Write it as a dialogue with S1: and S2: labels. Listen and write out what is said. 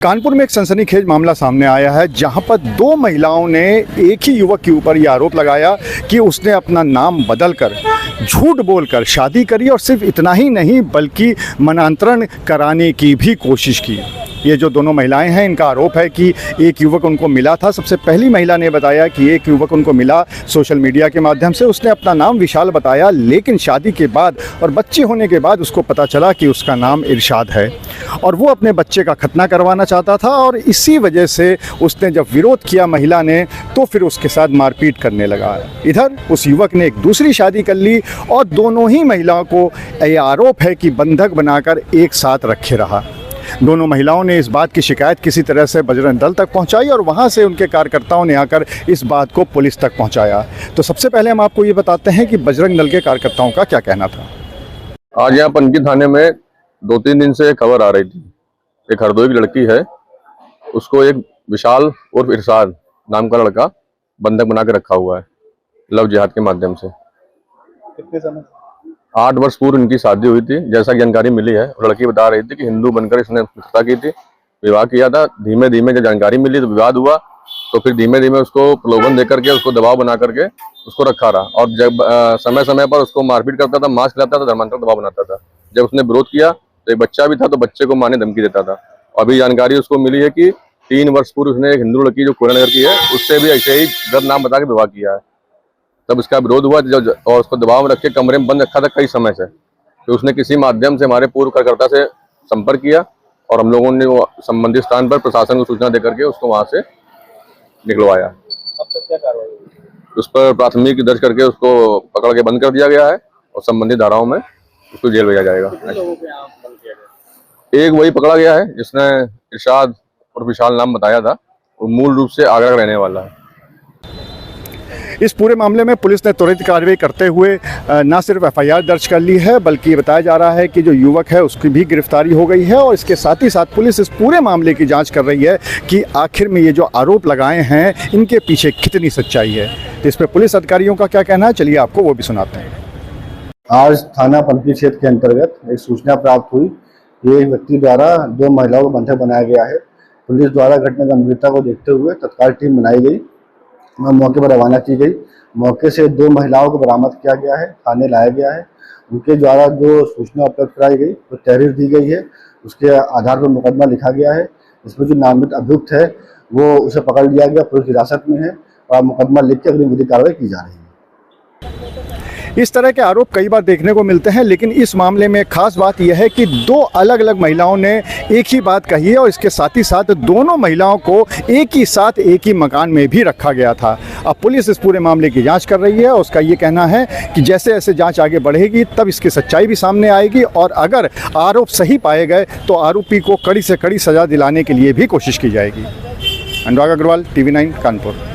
S1: कानपुर में एक सनसनीखेज मामला सामने आया है जहां पर दो महिलाओं ने एक ही युवक के ऊपर यह आरोप लगाया कि उसने अपना नाम बदलकर झूठ बोलकर शादी करी और सिर्फ इतना ही नहीं बल्कि मनांतरण कराने की भी कोशिश की। ये जो दोनों महिलाएं हैं इनका आरोप है कि एक युवक उनको मिला था। सबसे पहली महिला ने बताया कि एक युवक उनको मिला सोशल मीडिया के माध्यम से। उसने अपना नाम विशाल बताया, लेकिन शादी के बाद और बच्चे होने के बाद उसको पता चला कि उसका नाम इरशाद है और वो अपने बच्चे का खतना करवाना चाहता था। और इसी वजह से उसने जब विरोध किया महिला ने तो फिर उसके साथ मारपीट करने लगा। इधर उस युवक ने एक दूसरी शादी कर ली और दोनों ही महिलाओं को यह आरोप है कि बंधक बनाकर एक साथ रखे रहा। दोनों महिलाओं ने इस बात की शिकायत किसी तरह से बजरंग दल तक पहुंचाई और वहां से उनके कार्यकर्ताओं ने आकर इस बात को पुलिस तक पहुंचाया। तो सबसे पहले हम आपको ये बताते हैं कि बजरंग दल के कार्यकर्ताओं का क्या कहना था।
S2: आज यहाँ पनकी थाने में 2-3 दिन से खबर आ रही थी, एक हरदोई की लड़की है, उसको एक विशाल उर्फ इरशाद नाम का लड़का बंधक बना के रखा हुआ है लव जिहाद के माध्यम से।
S1: कितने समय?
S2: 8 वर्ष पूर्व इनकी शादी हुई थी, जैसा जानकारी मिली है। लड़की बता रही थी कि हिंदू बनकर इसने मित्रता की थी, विवाह किया था। धीमे धीमे जब जानकारी मिली तो विवाद हुआ, तो फिर धीमे धीमे उसको प्रलोभन देकर के उसको दबाव बना करके उसको रखा रहा और जब समय समय पर उसको मारपीट करता था, मांस खिलाता था, धर्मांतर दबाव बनाता था। जब उसने विरोध किया तो एक बच्चा भी था, तो बच्चे को मारने धमकी देता था। अभी जानकारी उसको मिली है कि 3 वर्ष पूर्व उसने एक हिंदू लड़की जो कोयलानगर की है उससे भी ऐसे ही गलत नाम बता के विवाह किया है। तब इसका विरोध हुआ और उसको दबाव में रख के कमरे में बंद रखा था कई समय से। तो उसने किसी माध्यम से हमारे पूर्व कार्यकर्ता से संपर्क किया और हम लोगों ने वो संबंधित स्थान पर प्रशासन को सूचना देकर के उसको वहां से निकलवाया।
S1: अब तक क्या कार्रवाई हुई?
S2: उस पर प्राथमिकी दर्ज करके उसको पकड़ के बंद कर दिया गया है और संबंधित धाराओं में उसको जेल भेजा जाएगा। एक वही पकड़ा गया है जिसने इरशाद और विशाल नाम बताया था, वो मूल रूप से आगरा का रहने वाला है।
S1: इस पूरे मामले में पुलिस ने त्वरित कार्रवाई करते हुए न सिर्फ एफआईआर दर्ज कर ली है बल्कि बताया जा रहा है कि जो युवक है उसकी भी गिरफ्तारी हो गई है। और इसके साथ ही साथ पुलिस इस पूरे मामले की जांच कर रही है कि आखिर में ये जो आरोप लगाए हैं इनके पीछे कितनी सच्चाई है। तो इस पर पुलिस अधिकारियों का क्या कहना है, चलिए आपको वो भी सुनाते हैं।
S3: आज थाना पनकी क्षेत्र के अंतर्गत एक सूचना प्राप्त हुई कि एक व्यक्ति द्वारा 2 महिलाओं को बंधक बनाया गया है। पुलिस द्वारा घटना गंभीरता को देखते हुए तत्काल टीम बनाई गई, मौके पर रवाना की गई। मौके से 2 महिलाओं को बरामद किया गया है, थाने लाया गया है। उनके द्वारा जो सूचना उपलब्ध कराई गई वो तहरीर दी गई है, उसके आधार पर मुकदमा लिखा गया है। इसमें जो नामित अभियुक्त है वो उसे पकड़ लिया गया, पुलिस हिरासत में है और मुकदमा लिख के अगली विधिक कार्रवाई की जा रही है।
S1: इस तरह के आरोप कई बार देखने को मिलते हैं, लेकिन इस मामले में खास बात यह है कि 2 अलग अलग महिलाओं ने एक ही बात कही है और इसके साथ ही साथ दोनों महिलाओं को एक ही साथ एक ही मकान में भी रखा गया था। अब पुलिस इस पूरे मामले की जांच कर रही है। उसका ये कहना है कि जैसे जैसे जांच आगे बढ़ेगी तब इसकी सच्चाई भी सामने आएगी और अगर आरोप सही पाए गए तो आरोपी को कड़ी से कड़ी सजा दिलाने के लिए भी कोशिश की जाएगी। अनुराग अग्रवाल, TV9 कानपुर।